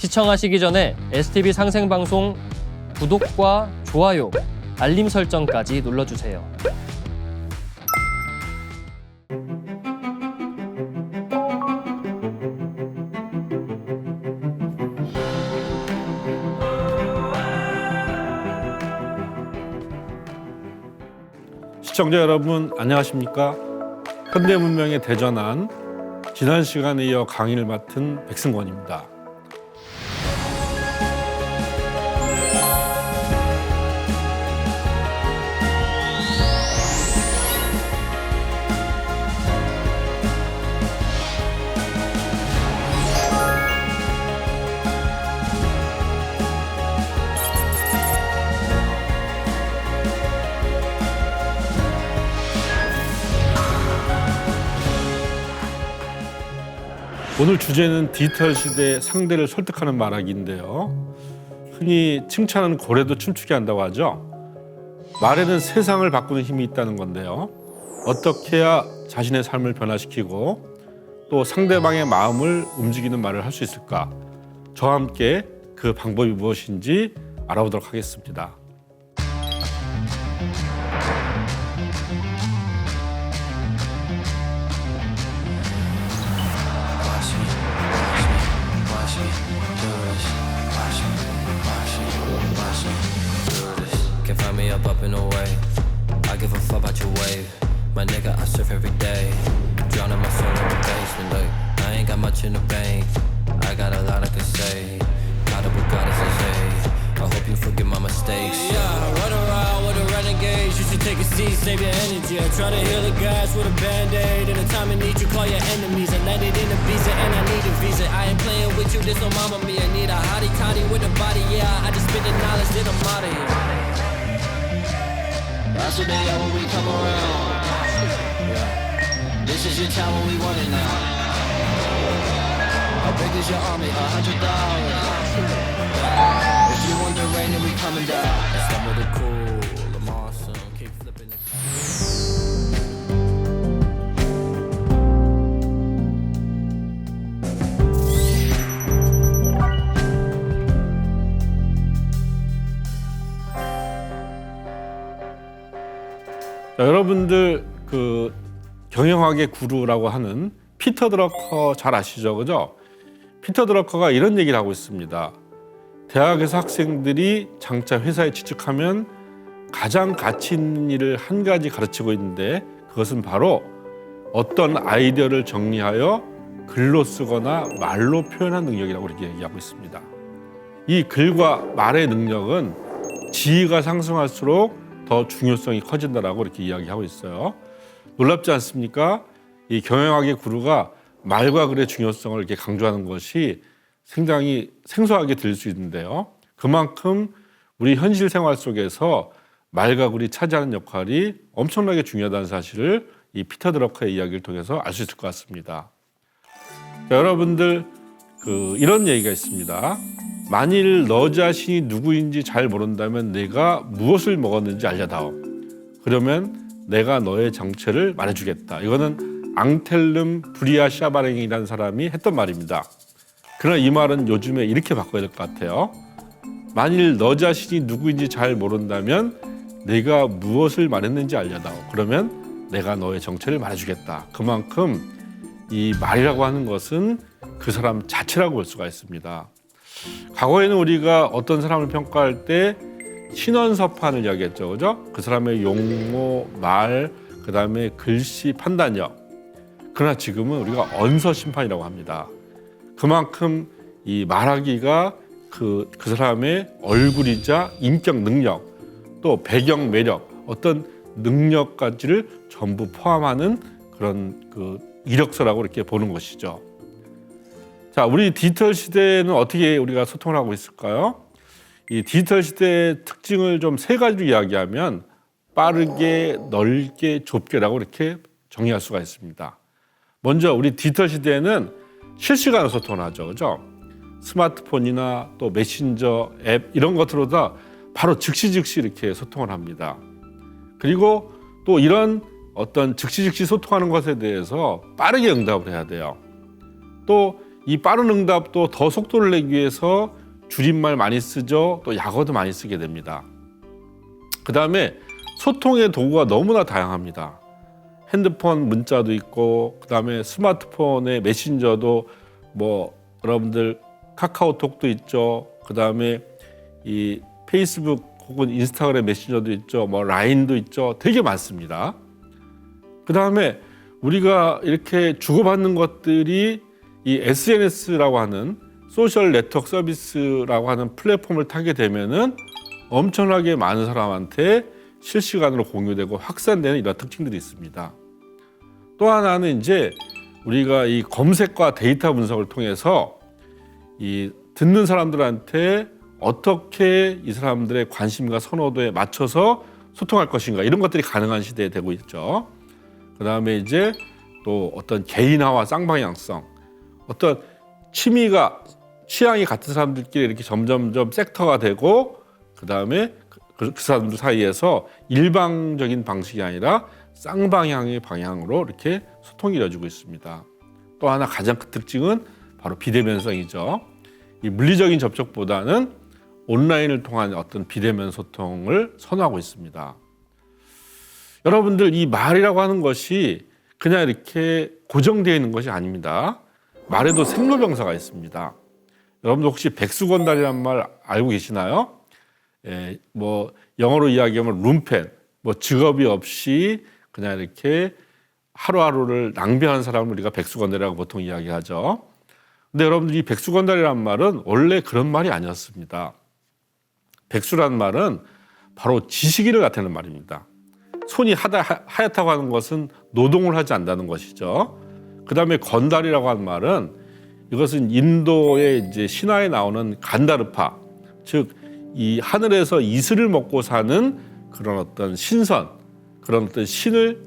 시청하시기 전에 STV 상생방송 구독과 좋아요, 알림 설정까지 눌러주세요. 시청자 여러분 안녕하십니까? 현대문명의 대전환, 지난 시간에 이어 강의를 맡은 백승권입니다. 오늘 주제는 디지털 시대의 상대를 설득하는 말하기인데요. 흔히 칭찬은 고래도 춤추게 한다고 하죠. 말에는 세상을 바꾸는 힘이 있다는 건데요. 어떻게 해야 자신의 삶을 변화시키고 또 상대방의 마음을 움직이는 말을 할 수 있을까? 저와 함께 그 방법이 무엇인지 알아보도록 하겠습니다. Can find me up in the way. I give a fuck about your wave. My nigga, I surf every day. Drowning my soul in the basement. Look, I ain't got much in the bank. I got a lot I can say. Got a Bugatti Zay. I hope you forgive my mistakes. Yeah, run around with a renegade. You should take a seat, save your energy. I try to heal the guys with a band-aid. In a time of need, you call your enemies. I landed in a visa and I need a visa. I ain't playing with you, this no mama me. I need a hottie toddy with a body. Yeah, I just spit the knowledge, then I'm out of here. That's what they are when we come around. This is your time when we want it now. How big is your army? $100. If you want the rain, then we coming down. It's not with the cool, I'm awesome. Keep flipping it. 자, 여러분들 그 경영학의 구루라고 하는 피터 드러커 잘 아시죠, 그죠? 피터 드러커가 이런 얘기를 하고 있습니다. 대학에서 학생들이 장차 회사에 취직하면 가장 가치 있는 일을 한 가지 가르치고 있는데 그것은 바로 어떤 아이디어를 정리하여 글로 쓰거나 말로 표현한 능력이라고 이렇게 얘기하고 있습니다. 이 글과 말의 능력은 지위가 상승할수록 더 중요성이 커진다라고 이렇게 이야기하고 있어요. 놀랍지 않습니까? 이 경영학의 구루가 말과 글의 중요성을 이렇게 강조하는 것이 상당히 생소하게 들릴 수 있는데요. 그만큼 우리 현실 생활 속에서 말과 글이 차지하는 역할이 엄청나게 중요하다는 사실을 이 피터 드러커의 이야기를 통해서 알 수 있을 것 같습니다. 자, 여러분들 이런 얘기가 있습니다. 만일 너 자신이 누구인지 잘 모른다면 내가 무엇을 먹었는지 알려다오. 그러면 내가 너의 정체를 말해주겠다. 이거는 앙텔름 브리아 샤바랭이라는 사람이 했던 말입니다. 그러나 이 말은 요즘에 이렇게 바꿔야 될 것 같아요. 만일 너 자신이 누구인지 잘 모른다면 내가 무엇을 말했는지 알려다오. 그러면 내가 너의 정체를 말해주겠다. 그만큼 이 말이라고 하는 것은 그 사람 자체라고 볼 수가 있습니다. 과거에는 우리가 어떤 사람을 평가할 때 신원서판을 이야기했죠, 그죠? 그 사람의 용모, 말, 그 다음에 글씨, 판단력. 그러나 지금은 우리가 언서심판이라고 합니다. 그만큼 이 말하기가 그 사람의 얼굴이자 인격 능력, 또 배경 매력, 어떤 능력까지를 전부 포함하는 그런 이력서라고 이렇게 보는 것이죠. 자, 우리 디지털 시대에는 어떻게 우리가 소통을 하고 있을까요? 이 디지털 시대의 특징을 좀 세 가지로 이야기하면 빠르게, 넓게, 좁게라고 이렇게 정의할 수가 있습니다. 먼저 우리 디지털 시대에는 실시간으로 소통을 하죠, 그죠? 스마트폰이나 또 메신저 앱 이런 것들로 다 바로 즉시 이렇게 소통을 합니다. 그리고 또 이런 어떤 즉시 소통하는 것에 대해서 빠르게 응답을 해야 돼요. 또 이 빠른 응답도 더 속도를 내기 위해서 줄임말 많이 쓰죠. 또 약어도 많이 쓰게 됩니다. 그다음에 소통의 도구가 너무나 다양합니다. 핸드폰 문자도 있고 그다음에 스마트폰의 메신저도 뭐 여러분들 카카오톡도 있죠. 그다음에 이 페이스북 혹은 인스타그램 메신저도 있죠. 뭐 라인도 있죠. 되게 많습니다. 그다음에 우리가 이렇게 주고받는 것들이 이 SNS라고 하는 소셜 네트워크 서비스라고 하는 플랫폼을 타게 되면은 엄청나게 많은 사람한테 실시간으로 공유되고 확산되는 이런 특징들이 있습니다. 또 하나는 이제 우리가 이 검색과 데이터 분석을 통해서 이 듣는 사람들한테 어떻게 이 사람들의 관심과 선호도에 맞춰서 소통할 것인가 이런 것들이 가능한 시대에 되고 있죠. 그다음에 이제 또 어떤 개인화와 쌍방향성, 어떤 취향이 같은 사람들끼리 이렇게 점점점 섹터가 되고 그다음에 그 사람들 사이에서 일방적인 방식이 아니라 쌍방향의 방향으로 이렇게 소통이 이루어지고 있습니다. 또 하나 가장 큰 특징은 바로 비대면성이죠. 이 물리적인 접촉보다는 온라인을 통한 어떤 비대면 소통을 선호하고 있습니다. 여러분들 이 말이라고 하는 것이 그냥 이렇게 고정되어 있는 것이 아닙니다. 말에도 생로병사가 있습니다. 여러분들 혹시 백수건달이라는 말 알고 계시나요? 뭐 영어로 이야기하면 룸펜, 뭐 직업이 없이 그냥 이렇게 하루하루를 낭비하는 사람을 우리가 백수건달이라고 보통 이야기하죠. 근데 여러분들 이 백수건달이라는 말은 원래 그런 말이 아니었습니다. 백수란 말은 바로 지식인을 나타내는 말입니다. 손이 하얗다고 하는 것은 노동을 하지 않는다는 것이죠. 그 다음에 건달이라고 하는 말은 이것은 인도의 이제 신화에 나오는 간다르파, 즉 이 하늘에서 이슬을 먹고 사는 그런 어떤 신선, 그런 어떤 신을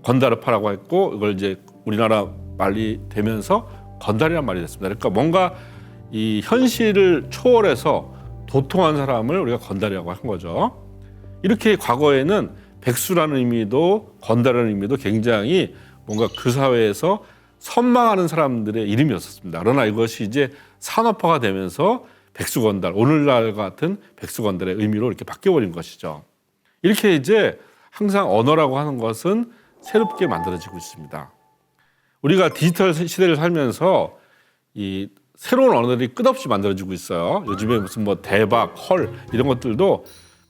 건다르파라고 했고 이걸 이제 우리나라 말이 되면서 건달이라는 말이 됐습니다. 그러니까 뭔가 이 현실을 초월해서 도통한 사람을 우리가 건달이라고 한 거죠. 이렇게 과거에는 백수라는 의미도 건달이라는 의미도 굉장히 뭔가 그 사회에서 선망하는 사람들의 이름이었습니다. 그러나 이것이 이제 산업화가 되면서 백수건달, 오늘날 같은 백수건달의 의미로 이렇게 바뀌어버린 것이죠. 이렇게 이제 항상 언어라고 하는 것은 새롭게 만들어지고 있습니다. 우리가 디지털 시대를 살면서 이 새로운 언어들이 끝없이 만들어지고 있어요. 요즘에 무슨 뭐 대박, 헐 이런 것들도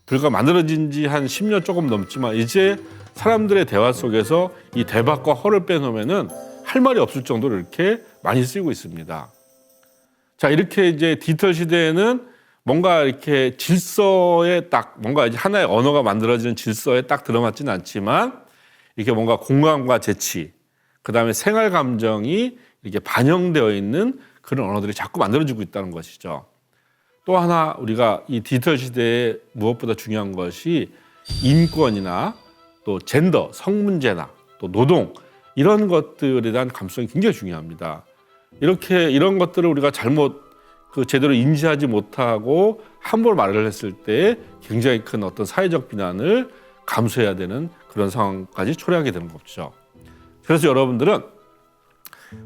불과 만들어진 지 한 10년 조금 넘지만 이제 사람들의 대화 속에서 이 대박과 헐을 빼놓으면은 할 말이 없을 정도로 이렇게 많이 쓰이고 있습니다. 자, 이렇게 이제 디지털 시대에는 뭔가 이렇게 질서에 딱 뭔가 이제 하나의 언어가 만들어지는 질서에 딱 들어맞지는 않지만 이렇게 뭔가 공감과 재치, 그다음에 생활 감정이 이렇게 반영되어 있는 그런 언어들이 자꾸 만들어지고 있다는 것이죠. 또 하나 우리가 이 디지털 시대에 무엇보다 중요한 것이 인권이나 또 젠더, 성 문제나 또 노동 이런 것들에 대한 감수성이 굉장히 중요합니다. 이런 것들을 우리가 잘못 제대로 인지하지 못하고 함부로 말을 했을 때 굉장히 큰 어떤 사회적 비난을 감수해야 되는 그런 상황까지 초래하게 되는 거죠. 그래서 여러분들은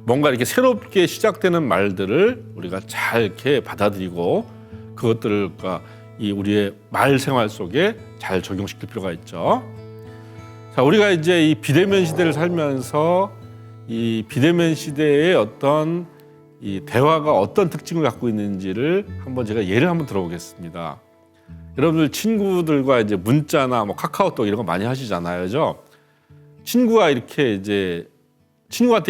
뭔가 이렇게 새롭게 시작되는 말들을 우리가 잘 이렇게 받아들이고 그것들을 이 우리의 말 생활 속에 잘 적용시킬 필요가 있죠. 자, 우리가 이제 이 비대면 시대를 살면서 이 비대면 시대의 어떤 이 대화가 어떤 특징을 갖고 있는지를 제가 예를 한번 들어보겠습니다. 여러분들 친구들과 이제 문자나 뭐 카카오톡 이런 거 많이 하시잖아요, 그죠? 친구한테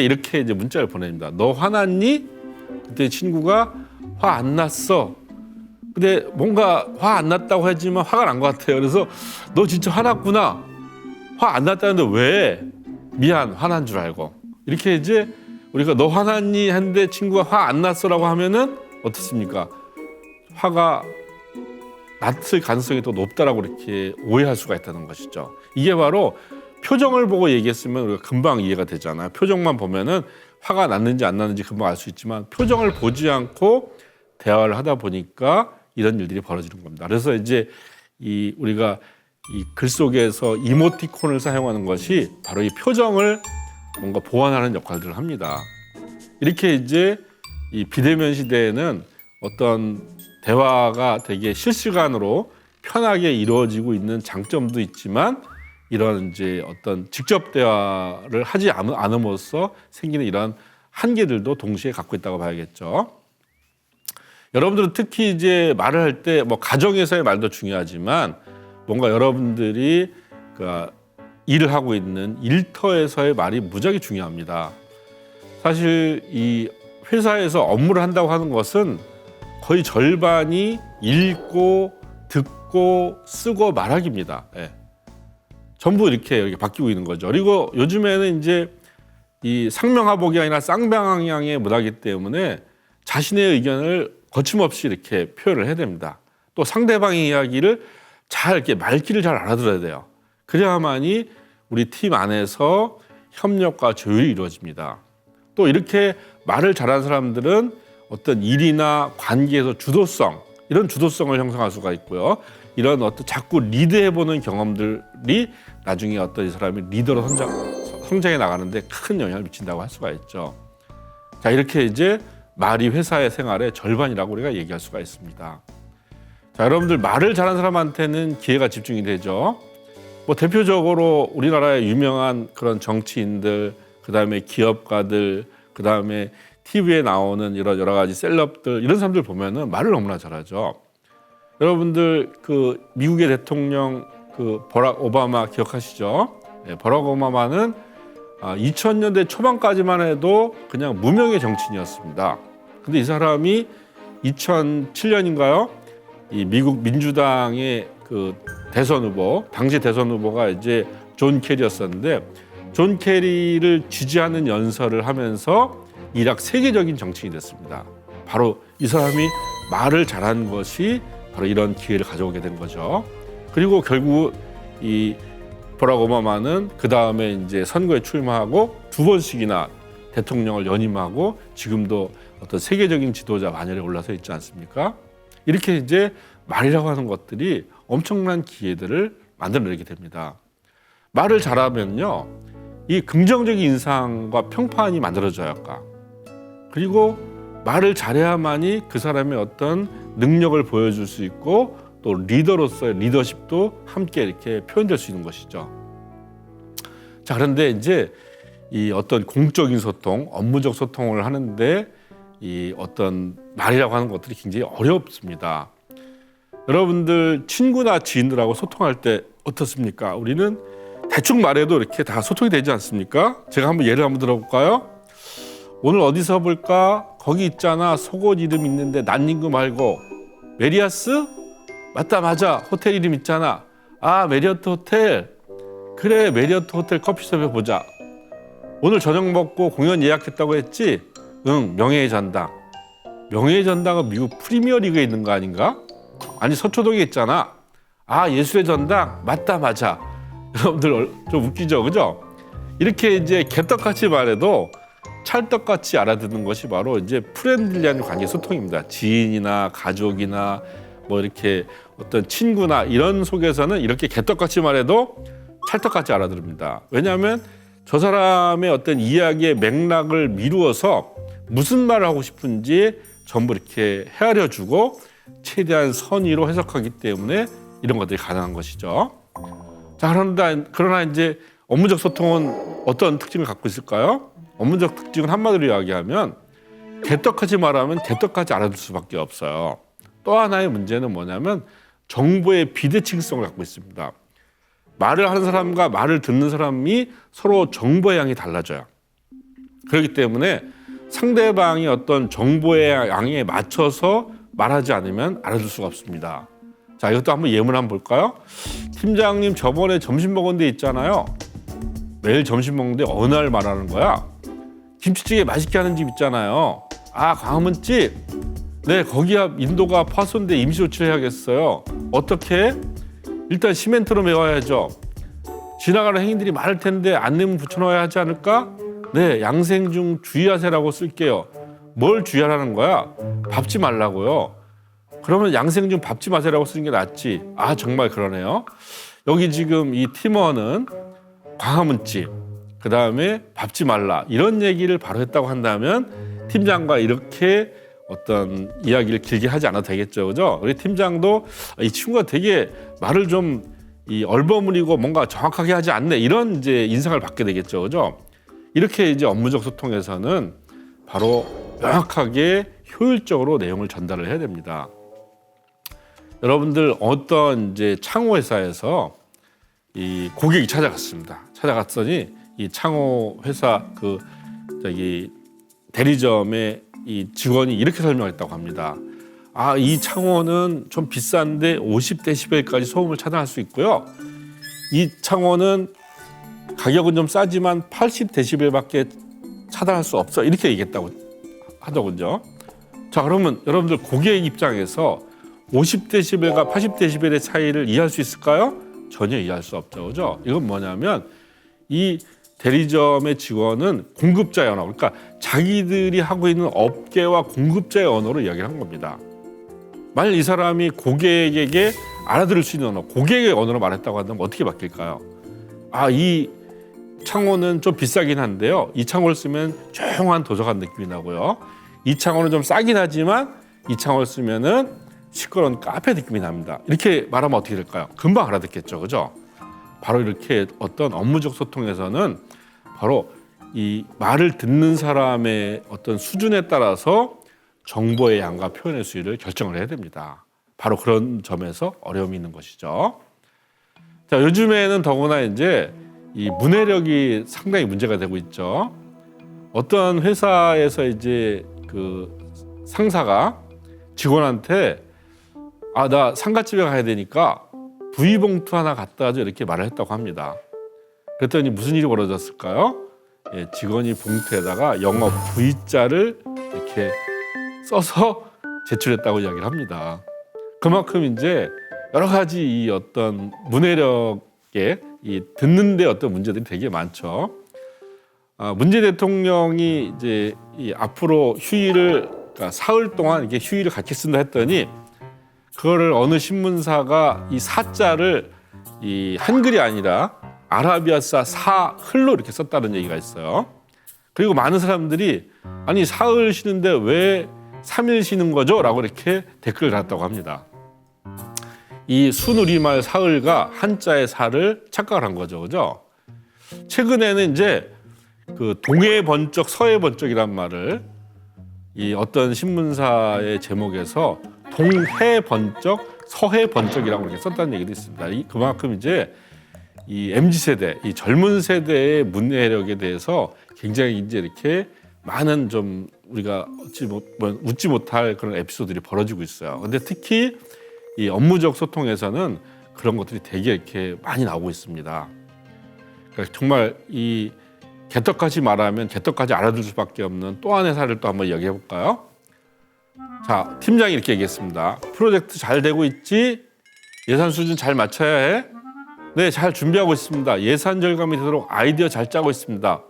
이렇게 이제 문자를 보냅니다. 너 화났니? 그때 친구가 화 안 났어. 근데 뭔가 화 안 났다고 하지만 화가 난 것 같아요. 그래서 너 진짜 화났구나. 화 안 났다는데 왜? 미안, 화난 줄 알고. 이렇게 이제 우리가 너 화났니? 했는데 친구가 화 안 났어라고 하면은 어떻습니까? 화가 났을 가능성이 더 높다라고 이렇게 오해할 수가 있다는 것이죠. 이게 바로 표정을 보고 얘기했으면 우리가 금방 이해가 되잖아요. 표정만 보면은 화가 났는지 안 났는지 금방 알 수 있지만 표정을 보지 않고 대화를 하다 보니까 이런 일들이 벌어지는 겁니다. 그래서 이제 우리가 이 글 속에서 이모티콘을 사용하는 것이 바로 이 표정을 뭔가 보완하는 역할들을 합니다. 이렇게 이제 이 비대면 시대에는 어떤 대화가 되게 실시간으로 편하게 이루어지고 있는 장점도 있지만 이런 이제 어떤 직접 대화를 하지 않음으로써 생기는 이런 한계들도 동시에 갖고 있다고 봐야겠죠. 여러분들은 특히 이제 말을 할 때 뭐 가정에서의 말도 중요하지만 뭔가 여러분들이 그 일을 하고 있는 일터에서의 말이 무지하게 중요합니다. 사실 이 회사에서 업무를 한다고 하는 것은 거의 절반이 읽고 듣고 쓰고 말하기입니다. 예. 전부 이렇게 바뀌고 있는 거죠. 그리고 요즘에는 이제 이 상명하복이 아니라 쌍방향의 문화이기 때문에 자신의 의견을 거침없이 이렇게 표현을 해야 됩니다. 또 상대방의 이야기를 잘 이렇게 말귀를 잘 알아들어야 돼요. 그래야만이 우리 팀 안에서 협력과 조율이 이루어집니다. 또 이렇게 말을 잘하는 사람들은 어떤 일이나 관계에서 주도성, 이런 주도성을 형성할 수가 있고요. 이런 어떤 자꾸 리드해보는 경험들이 나중에 어떤 이 사람이 리더로 성장해 나가는데 큰 영향을 미친다고 할 수가 있죠. 자, 이렇게 이제 말이 회사의 생활의 절반이라고 우리가 얘기할 수가 있습니다. 자, 여러분들 말을 잘하는 사람한테는 기회가 집중이 되죠. 뭐 대표적으로 우리나라의 유명한 그런 정치인들, 그다음에 기업가들, 그다음에 TV에 나오는 이런 여러 가지 셀럽들, 이런 사람들 보면은 말을 너무나 잘하죠. 여러분들 그 미국의 대통령 그 버락 오바마 기억하시죠? 네, 버락 오바마는 2000년대 초반까지만 해도 그냥 무명의 정치인이었습니다. 근데 이 사람이 2007년인가요? 이 미국 민주당의 그 대선 후보, 당시 대선 후보가 이제 존 케리였었는데 존 케리를 지지하는 연설을 하면서 일약 세계적인 정치인이 됐습니다. 바로 이 사람이 말을 잘한 것이 바로 이런 기회를 가져오게 된 거죠. 그리고 결국 이 버락 오바마는 그 다음에 이제 선거에 출마하고 2번씩이나 대통령을 연임하고 지금도 어떤 세계적인 지도자 반열에 올라서 있지 않습니까? 이렇게 이제 말이라고 하는 것들이 엄청난 기회들을 만들어내게 됩니다. 말을 잘하면요, 이 긍정적인 인상과 평판이 만들어져야 할까. 그리고 말을 잘해야만이 그 사람의 어떤 능력을 보여줄 수 있고 또 리더로서의 리더십도 함께 이렇게 표현될 수 있는 것이죠. 자, 그런데 이제 이 어떤 공적인 소통, 업무적 소통을 하는데 이 어떤 말이라고 하는 것들이 굉장히 어렵습니다. 여러분들 친구나 지인들하고 소통할 때 어떻습니까? 우리는 대충 말해도 이렇게 다 소통이 되지 않습니까? 제가 한번 예를 한번 들어볼까요? 오늘 어디서 볼까? 거기 있잖아. 속옷 이름 있는데 난닝구 말고 메리아스? 맞다, 맞아. 호텔 이름 있잖아. 아, 메리어트 호텔. 그래, 메리어트 호텔 커피숍에 보자. 오늘 저녁 먹고 공연 예약했다고 했지? 응, 명예의 전당. 명예의 전당은 미국 프리미어리그에 있는 거 아닌가? 아니, 서초동에 있잖아. 아, 예술의 전당? 맞다, 맞아. 여러분들 좀 웃기죠, 그죠? 이렇게 이제 개떡같이 말해도 찰떡같이 알아듣는 것이 바로 이제 프렌들리한 관계 소통입니다. 지인이나 가족이나 뭐 이렇게 어떤 친구나 이런 속에서는 이렇게 개떡같이 말해도 찰떡같이 알아들습니다. 왜냐하면 저 사람의 어떤 이야기의 맥락을 미루어서 무슨 말을 하고 싶은지 전부 이렇게 헤아려주고 최대한 선의로 해석하기 때문에 이런 것들이 가능한 것이죠. 자, 그러나 이제 업무적 소통은 어떤 특징을 갖고 있을까요? 업무적 특징은 한마디로 이야기하면 개떡같이 말하면 개떡같이 알아들 수밖에 없어요. 또 하나의 문제는 뭐냐면 정보의 비대칭성을 갖고 있습니다. 말을 하는 사람과 말을 듣는 사람이 서로 정보의 양이 달라져요. 그렇기 때문에 상대방이 어떤 정보의 양에 맞춰서 말하지 않으면 알아들 수가 없습니다. 자, 이것도 한번 예문 한번 볼까요? 팀장님, 저번에 점심 먹은 데 있잖아요. 매일 점심 먹는데 어느 날 말하는 거야? 김치찌개 맛있게 하는 집 있잖아요. 아, 광화문집? 네, 거기 앞 인도가 파손돼 임시 조치해야겠어요. 어떻게? 일단 시멘트로 메워야죠. 지나가는 행인들이 많을 텐데 안내문 붙여놓아야 하지 않을까? 네, 양생 중 주의하세요라고 쓸게요. 뭘 주의하라는 거야? 밟지 말라고요. 그러면 양생 중 밟지 마세요라고 쓰는 게 낫지. 아, 정말 그러네요. 여기 지금 이 팀원은 광화문집, 그 다음에 밟지 말라 이런 얘기를 바로 했다고 한다면 팀장과 이렇게 어떤 이야기를 길게 하지 않아도 되겠죠, 그죠? 우리 팀장도 이 친구가 되게 말을 좀 얼버무리고 뭔가 정확하게 하지 않네 이런 이제 인상을 받게 되겠죠, 그죠? 이렇게 이제 업무적 소통에서는 바로 명확하게 효율적으로 내용을 전달을 해야 됩니다. 여러분들 어떤 이제 창호 회사에서 이 고객이 찾아갔습니다. 찾아갔더니 이 창호 회사 그 저기 대리점의 이 직원이 이렇게 설명했다고 합니다. 아, 이 창호는 좀 비싼데 50데시벨까지 소음을 차단할 수 있고요. 이 창호는 가격은 좀 싸지만 80데시벨밖에 차단할 수 없어. 이렇게 얘기했다고 하더군요. 자, 그러면 여러분들 고객 입장에서 50데시벨과 80데시벨의 차이를 이해할 수 있을까요? 전혀 이해할 수 없죠, 그죠? 이건 뭐냐면 이 대리점의 직원은 공급자의 언어, 그러니까 자기들이 하고 있는 업계와 공급자의 언어로 이야기를 한 겁니다. 만약 이 사람이 고객에게 알아들을 수 있는 언어, 고객의 언어로 말했다고 한다면 어떻게 바뀔까요? 아, 이 창호는 좀 비싸긴 한데요. 이 창호를 쓰면 조용한 도서관 느낌이 나고요. 이 창호는 좀 싸긴 하지만 이 창호를 쓰면은 시끄러운 카페 느낌이 납니다. 이렇게 말하면 어떻게 될까요? 금방 알아듣겠죠, 그죠? 바로 이렇게 어떤 업무적 소통에서는 바로 이 말을 듣는 사람의 어떤 수준에 따라서 정보의 양과 표현의 수위를 결정을 해야 됩니다. 바로 그런 점에서 어려움이 있는 것이죠. 자, 요즘에는 더구나 이제 이 문해력이 상당히 문제가 되고 있죠. 어떤 회사에서 이제 그 상사가 직원한테 아, 나 상가집에 가야 되니까 V봉투 하나 갖다 줘 이렇게 말을 했다고 합니다. 그랬더니 무슨 일이 벌어졌을까요? 예, 직원이 봉투에다가 영어 V자를 이렇게 써서 제출했다고 이야기를 합니다. 그만큼 이제 여러 가지 이 어떤 문해력에 이 듣는데 어떤 문제들이 되게 많죠. 문재인 대통령이 이제 이 앞으로 휴일을 그러니까 사흘 동안 이렇게 휴일을 같이 쓴다 했더니 그거를 어느 신문사가 이 사자를 이 한글이 아니라 아라비아사 사흘로 이렇게 썼다는 얘기가 있어요. 그리고 많은 사람들이 아니 사흘 쉬는데 왜 3일 쉬는 거죠? 라고 이렇게 댓글을 달았다고 합니다. 이 순우리말 사흘과 한자의 사를 착각을 한 거죠, 그죠? 최근에는 이제 그 동해 번쩍 서해 번쩍이란 말을 이 어떤 신문사의 제목에서 동해 번쩍 서해 번쩍이라고 이렇게 썼다는 얘기도 있습니다. 그만큼 이제 이 MZ 세대, 이 젊은 세대의 문해력에 대해서 굉장히 이제 이렇게 많은 좀 우리가 웃지 못할 그런 에피소드들이 벌어지고 있어요. 근데 특히 이 업무적 소통에서는 그런 것들이 되게 이렇게 많이 나오고 있습니다. 그러니까 정말 이 개떡같이 말하면 개떡같이 알아들 수밖에 없는 또 하나의 사례를 또 한번 이야기해 볼까요? 자, 팀장이 이렇게 얘기했습니다. 프로젝트 잘 되고 있지? 예산 수준 잘 맞춰야 해? 네, 잘 준비하고 있습니다. 예산 절감이 되도록 아이디어 잘 짜고 있습니다.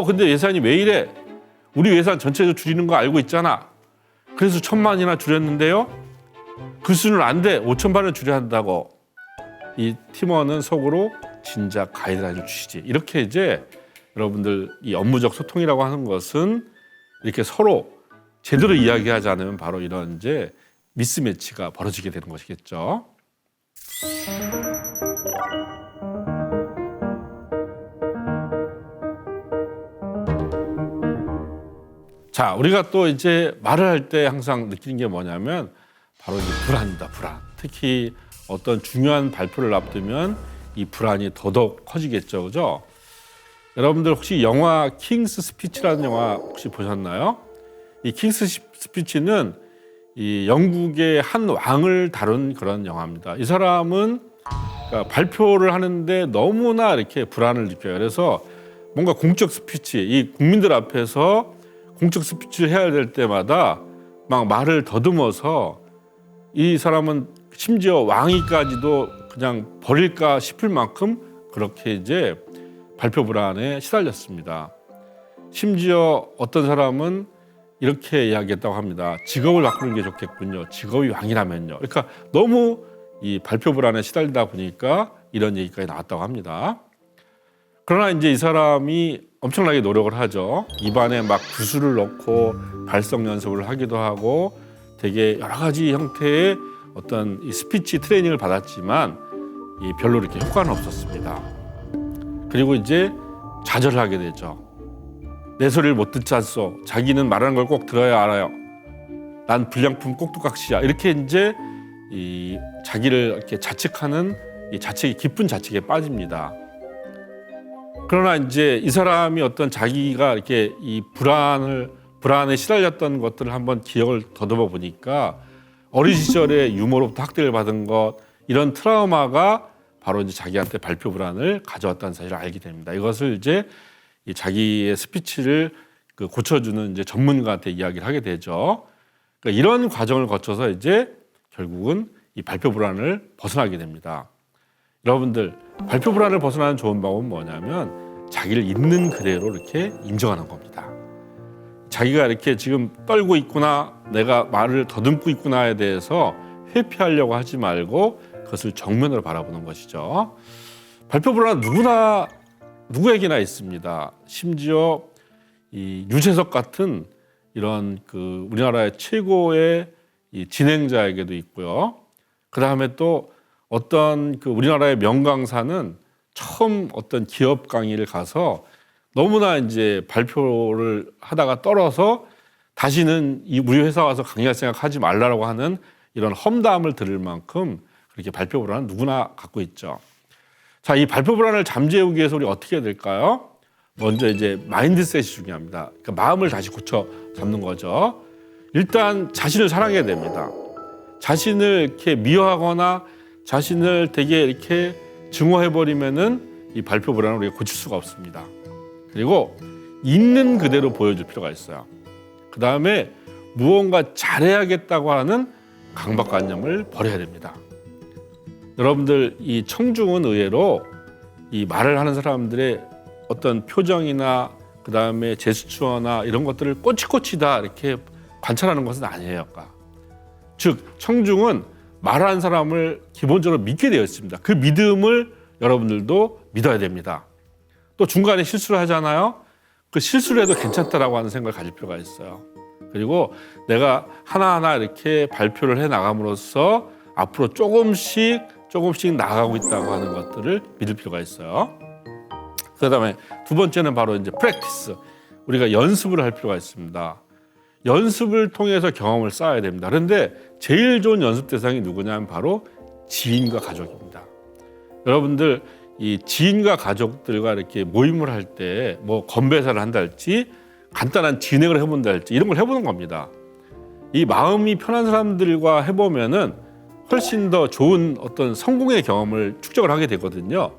근데 예산이 왜 이래? 우리 예산 전체적으로 줄이는 거 알고 있잖아. 그래서 1,000만이나 줄였는데요. 그 수준은 안 돼. 5,000만을 줄여야 한다고. 이 팀원은 속으로 진작 가이드라인을 주시지. 이렇게 이제 여러분들 이 업무적 소통이라고 하는 것은 이렇게 서로 제대로 이야기하지 않으면 바로 이런 이제 미스매치가 벌어지게 되는 것이겠죠. 자, 우리가 또 이제 말을 할 때 항상 느끼는 게 뭐냐면 바로 이제 불안이다, 불안. 특히 어떤 중요한 발표를 앞두면 이 불안이 더더욱 커지겠죠, 그죠? 여러분들 혹시 영화 킹스 스피치라는 영화 혹시 보셨나요? 이 킹스 스피치는 이 영국의 한 왕을 다룬 그런 영화입니다. 이 사람은 그러니까 발표를 하는데 너무나 이렇게 불안을 느껴요. 그래서 뭔가 공적 스피치, 이 국민들 앞에서 공적 스피치를 해야 될 때마다 막 말을 더듬어서 이 사람은 심지어 왕위까지도 그냥 버릴까 싶을 만큼 그렇게 이제 발표 불안에 시달렸습니다. 심지어 어떤 사람은 이렇게 이야기했다고 합니다. 직업을 바꾸는 게 좋겠군요. 직업이 왕이라면요. 그러니까 너무 이 발표 불안에 시달리다 보니까 이런 얘기까지 나왔다고 합니다. 그러나 이제 이 사람이 엄청나게 노력을 하죠. 입안에 막 구슬을 넣고 발성 연습을 하기도 하고 되게 여러 가지 형태의 어떤 이 스피치 트레이닝을 받았지만 별로 이렇게 효과는 없었습니다. 그리고 이제 좌절을 하게 되죠. 내 소리를 못 듣지 않소. 자기는 말하는 걸 꼭 들어야 알아요. 난 불량품 꼭두각시야. 이렇게 이제 이 자기를 이렇게 자책하는 이 자책이 깊은 자책에 빠집니다. 그러나 이제 이 사람이 어떤 자기가 이렇게 이 불안에 시달렸던 것들을 한번 기억을 더듬어 보니까 어린 시절에 유머로부터 학대를 받은 것 이런 트라우마가 바로 이제 자기한테 발표 불안을 가져왔다는 사실을 알게 됩니다. 이것을 이제 이 자기의 스피치를 고쳐주는 이제 전문가한테 이야기를 하게 되죠. 그러니까 이런 과정을 거쳐서 이제 결국은 이 발표 불안을 벗어나게 됩니다. 여러분들 발표 불안을 벗어나는 좋은 방법은 뭐냐면 자기를 있는 그대로 이렇게 인정하는 겁니다. 자기가 이렇게 지금 떨고 있구나, 내가 말을 더듬고 있구나에 대해서 회피하려고 하지 말고 그것을 정면으로 바라보는 것이죠. 발표 불안은 누구에게나 있습니다. 심지어 이 유재석 같은 이런 우리나라의 최고의 이 진행자에게도 있고요. 그 다음에 또 어떤 우리나라의 명강사는 처음 어떤 기업 강의를 가서 너무나 이제 발표를 하다가 떨어서 다시는 우리 회사 와서 강의할 생각 하지 말라고 하는 이런 험담을 들을 만큼 그렇게 발표 불안은 누구나 갖고 있죠. 자, 이 발표 불안을 잠재우기 위해서 우리 어떻게 해야 될까요? 먼저 이제 마인드셋이 중요합니다. 그러니까 마음을 다시 고쳐 잡는 거죠. 일단 자신을 사랑해야 됩니다. 자신을 이렇게 미워하거나 자신을 되게 이렇게 증오해버리면은 이 발표 불안을 우리가 고칠 수가 없습니다. 그리고 있는 그대로 보여줄 필요가 있어요. 그 다음에 무언가 잘해야겠다고 하는 강박관념을 버려야 됩니다. 여러분들 이 청중은 의외로 이 말을 하는 사람들의 어떤 표정이나 그 다음에 제스처나 이런 것들을 꼬치꼬치 다 이렇게 관찰하는 것은 아니에요. 즉 청중은 말하는 사람을 기본적으로 믿게 되어 있습니다. 그 믿음을 여러분들도 믿어야 됩니다. 또 중간에 실수를 하잖아요. 그 실수를 해도 괜찮다라고 하는 생각을 가질 필요가 있어요. 그리고 내가 하나하나 이렇게 발표를 해 나감으로써 앞으로 조금씩 나아가고 있다고 하는 것들을 믿을 필요가 있어요. 그다음에 두 번째는 바로 이제 프랙티스. 우리가 연습을 할 필요가 있습니다. 연습을 통해서 경험을 쌓아야 됩니다. 그런데 제일 좋은 연습 대상이 누구냐면 바로 지인과 가족입니다. 여러분들 이 지인과 가족들과 이렇게 모임을 할 때 뭐 건배사를 한다 할지 간단한 진행을 해본다 할지 이런 걸 해보는 겁니다. 이 마음이 편한 사람들과 해보면은 훨씬 더 좋은 어떤 성공의 경험을 축적을 하게 되거든요.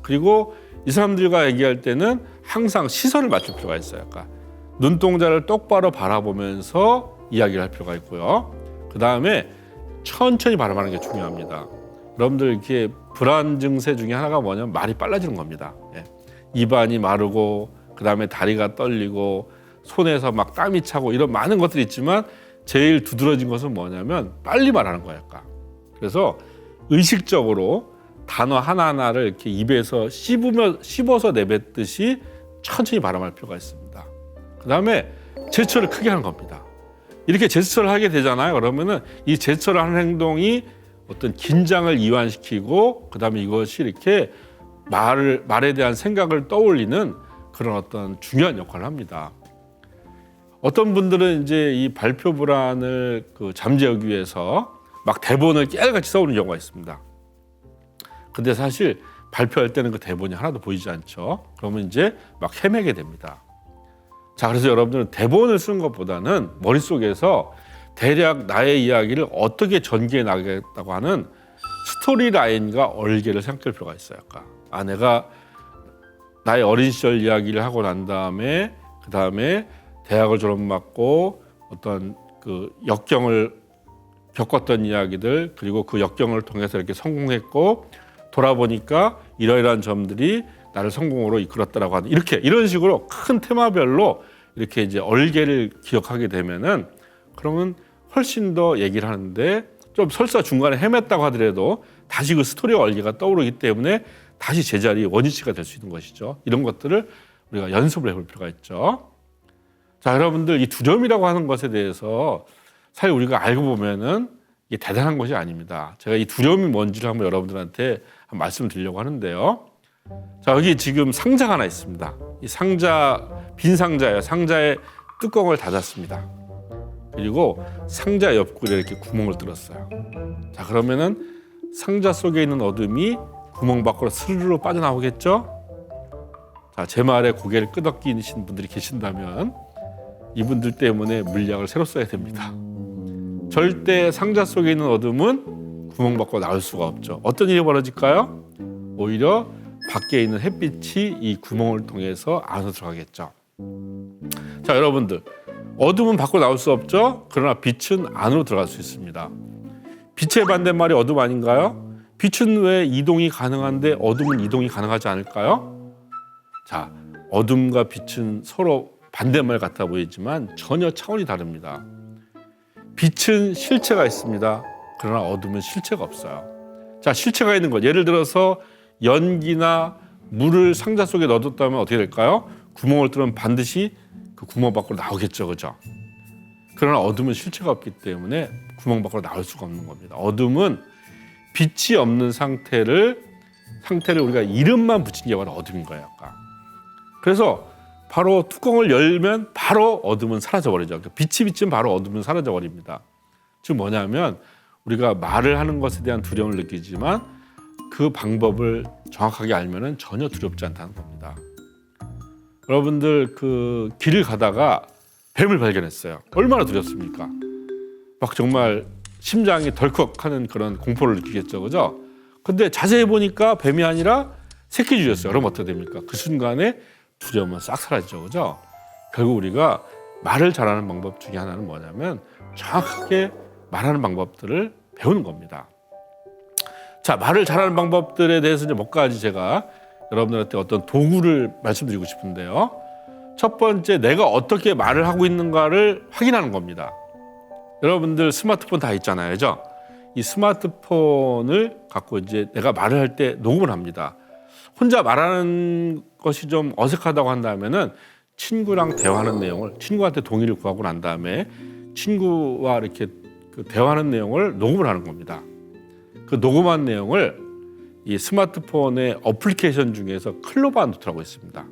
그리고 이 사람들과 얘기할 때는 항상 시선을 맞출 필요가 있어요. 그러니까 눈동자를 똑바로 바라보면서 이야기를 할 필요가 있고요. 그 다음에 천천히 발음하는 게 중요합니다. 여러분들 이렇게 불안 증세 중에 하나가 뭐냐면 말이 빨라지는 겁니다. 예. 입안이 마르고 그 다음에 다리가 떨리고 손에서 막 땀이 차고 이런 많은 것들이 있지만 제일 두드러진 것은 뭐냐면 빨리 말하는 거예요. 그래서 의식적으로 단어 하나하나를 이렇게 입에서 씹어서 내뱉듯이 천천히 발음할 필요가 있습니다. 그 다음에 제스처를 크게 하는 겁니다. 이렇게 제스처를 하게 되잖아요. 그러면은 이 제스처를 하는 행동이 어떤 긴장을 이완시키고 그 다음에 이것이 이렇게 말에 대한 생각을 떠올리는 그런 어떤 중요한 역할을 합니다. 어떤 분들은 이제 이 발표 불안을 잠재우기 위해서 막 대본을 깨알같이 써오는 경우가 있습니다. 근데 사실 발표할 때는 그 대본이 하나도 보이지 않죠. 그러면 이제 막 헤매게 됩니다. 자, 그래서 여러분들은 대본을 쓰는 것보다는 머릿속에서 대략 나의 이야기를 어떻게 전개해 나가겠다고 하는 스토리 라인과 얼개를 생각할 필요가 있어요. 내가 나의 어린 시절 이야기를 하고 난 다음에 그 다음에 대학을 졸업받고 어떤 역경을 겪었던 이야기들 그리고 그 역경을 통해서 이렇게 성공했고 돌아보니까 이러이러한 점들이 나를 성공으로 이끌었다라고 하는 이런 식으로 큰 테마별로 이렇게 이제 얼개를 기억하게 되면은 그러면 훨씬 더 얘기를 하는데 좀 설사 중간에 헤맸다고 하더라도 다시 그 스토리와 얼개가 떠오르기 때문에 다시 제자리 원위치가 될 수 있는 것이죠. 이런 것들을 우리가 연습을 해볼 필요가 있죠. 자, 여러분들 이 두려움이라고 하는 것에 대해서 사실 우리가 알고 보면은 이게 대단한 것이 아닙니다. 제가 이 두려움이 뭔지를 한번 여러분들한테 한번 말씀을 드리려고 하는데요. 자, 여기 지금 상자가 하나 있습니다. 이 상자, 빈 상자예요. 상자의 뚜껑을 닫았습니다. 그리고 상자 옆구리에 이렇게 구멍을 뚫었어요. 자, 그러면은 상자 속에 있는 어둠이 구멍 밖으로 스르르 빠져나오겠죠? 자, 제 말에 고개를 끄덕이신 분들이 계신다면 이분들 때문에 물약을 새로 써야 됩니다. 절대 상자 속에 있는 어둠은 구멍 밖으로 나올 수가 없죠. 어떤 일이 벌어질까요? 오히려 밖에 있는 햇빛이 이 구멍을 통해서 안으로 들어가겠죠. 자, 여러분들, 어둠은 밖으로 나올 수 없죠. 그러나 빛은 안으로 들어갈 수 있습니다. 빛의 반대말이 어둠 아닌가요? 빛은 왜 이동이 가능한데 어둠은 이동이 가능하지 않을까요? 자, 어둠과 빛은 서로 반대말 같아 보이지만 전혀 차원이 다릅니다. 빛은 실체가 있습니다. 그러나 어둠은 실체가 없어요. 자, 실체가 있는 것, 예를 들어서 연기나 물을 상자 속에 넣어뒀다면 어떻게 될까요? 구멍을 뚫으면 반드시 그 구멍 밖으로 나오겠죠, 그죠? 그러나 어둠은 실체가 없기 때문에 구멍 밖으로 나올 수가 없는 겁니다. 어둠은 빛이 없는 상태를 우리가 이름만 붙인 게 바로 어둠인 거예요. 아까. 그래서 바로 뚜껑을 열면 바로 어둠은 사라져버리죠. 빛이 비치면 바로 어둠은 사라져버립니다. 즉 뭐냐면 우리가 말을 하는 것에 대한 두려움을 느끼지만 그 방법을 정확하게 알면은 전혀 두렵지 않다는 겁니다. 여러분들 그 길을 가다가 뱀을 발견했어요. 얼마나 두렵습니까? 막 정말 심장이 덜컥하는 그런 공포를 느끼겠죠, 그죠? 근데 자세히 보니까 뱀이 아니라 새끼줄이었어요. 그럼 어떻게 됩니까? 그 순간에 두려움은 싹 사라지죠, 그죠? 결국 우리가 말을 잘하는 방법 중에 하나는 뭐냐면 정확하게 말하는 방법들을 배우는 겁니다. 자, 말을 잘하는 방법들에 대해서 이제 몇 가지 제가 여러분들한테 어떤 도구를 말씀드리고 싶은데요. 첫 번째, 내가 어떻게 말을 하고 있는가를 확인하는 겁니다. 여러분들 스마트폰 다 있잖아요, 그죠? 이 스마트폰을 갖고 이제 내가 말을 할 때 녹음을 합니다. 혼자 말하는 것이 좀 어색하다고 한다면은 친구랑 대화하는 내용을 친구한테 동의를 구하고 난 다음에 친구와 이렇게 그 대화하는 내용을 녹음을 하는 겁니다. 그 녹음한 내용을 이 스마트폰의 어플리케이션 중에서 클로바 노트라고 있습니다.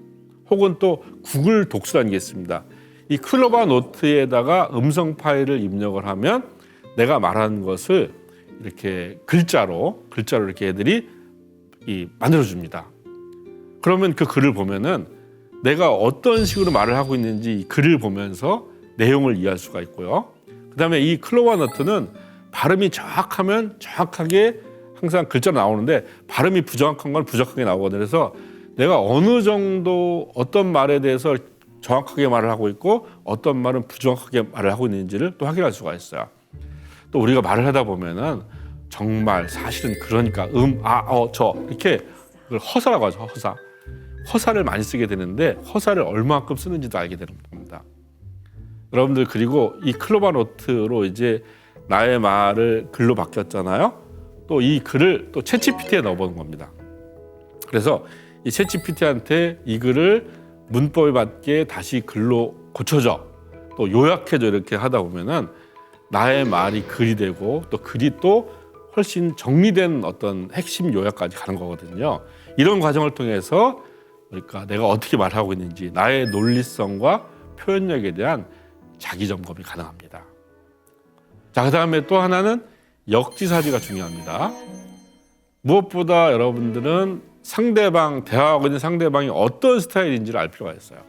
혹은 또 구글 독서라는 게 있습니다. 이 클로바 노트에다가 음성 파일을 입력을 하면 내가 말하는 것을 이렇게 글자로 이렇게 애들이 만들어줍니다. 그러면 그 글을 보면은 내가 어떤 식으로 말을 하고 있는지 이 글을 보면서 내용을 이해할 수가 있고요. 그다음에 이 클로바 노트는 발음이 정확하면 정확하게 항상 글자로 나오는데 발음이 부정확한 건 부정확하게 나오거든요. 그래서 내가 어느 정도 어떤 말에 대해서 정확하게 말을 하고 있고 어떤 말은 부정확하게 말을 하고 있는지를 또 확인할 수가 있어요. 또 우리가 말을 하다 보면은 정말 사실은 그러니까 저 이렇게 그걸 허사라고 하죠. 허사를 많이 쓰게 되는데 허사를 얼마만큼 쓰는지도 알게 되는 겁니다. 여러분들 그리고 이 클로바 노트로 이제 나의 말을 글로 바뀌었잖아요. 또 이 글을 또 챗GPT에 넣어보는 겁니다. 그래서 이 챗GPT한테 이 글을 문법에 맞게 다시 글로 고쳐줘, 또 요약해줘 이렇게 하다 보면은 나의 말이 글이 되고 또 글이 또 훨씬 정리된 어떤 핵심 요약까지 가는 거거든요. 이런 과정을 통해서 그러니까 내가 어떻게 말하고 있는지 나의 논리성과 표현력에 대한 자기 점검이 가능합니다. 자, 그다음에 또 하나는 역지사지가 중요합니다. 무엇보다 여러분들은 대화하고 있는 상대방이 어떤 스타일인지를 알 필요가 있어요.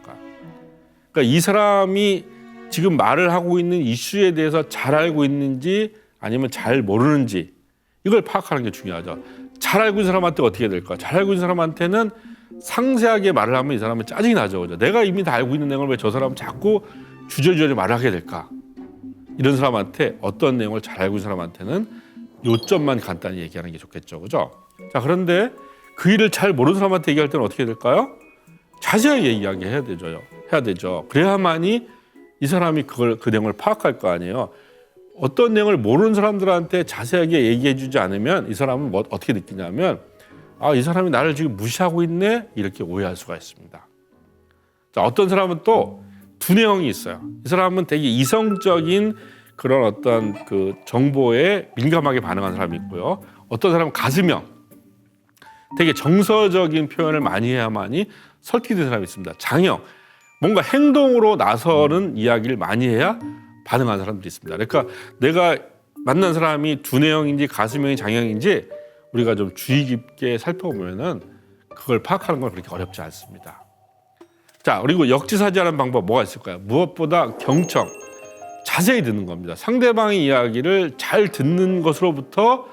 그러니까 이 사람이 지금 말을 하고 있는 이슈에 대해서 잘 알고 있는지 아니면 잘 모르는지 이걸 파악하는 게 중요하죠. 잘 알고 있는 사람한테 어떻게 될까? 잘 알고 있는 사람한테는 상세하게 말을 하면 이 사람은 짜증이 나죠. 그죠? 내가 이미 다 알고 있는 내용을 왜 저 사람은 자꾸 주저주저 말을 하게 될까? 이런 사람한테 어떤 내용을 잘 알고 있는 사람한테는 요점만 간단히 얘기하는 게 좋겠죠. 그죠? 자, 그런데 그 일을 잘 모르는 사람한테 얘기할 때는 어떻게 될까요? 자세하게 이야기해야 되죠. 그래야만이 이 사람이 그 내용을 파악할 거 아니에요. 어떤 내용을 모르는 사람들한테 자세하게 얘기해 주지 않으면 이 사람은 어떻게 느끼냐면 아, 이 사람이 나를 지금 무시하고 있네 이렇게 오해할 수가 있습니다. 자, 어떤 사람은 또 두뇌형이 있어요. 이 사람은 되게 이성적인 그런 어떤 그 정보에 민감하게 반응하는 사람이 있고요. 어떤 사람은 가슴형, 되게 정서적인 표현을 많이 해야만이 설득되는 사람이 있습니다. 장형, 뭔가 행동으로 나서는 이야기를 많이 해야 반응하는 사람들이 있습니다. 그러니까 내가 만난 사람이 두뇌형인지 가슴형인지 장형인지 우리가 좀 주의 깊게 살펴보면은 그걸 파악하는 건 그렇게 어렵지 않습니다. 자, 그리고 역지사지하는 방법 뭐가 있을까요? 무엇보다 경청, 자세히 듣는 겁니다. 상대방의 이야기를 잘 듣는 것으로부터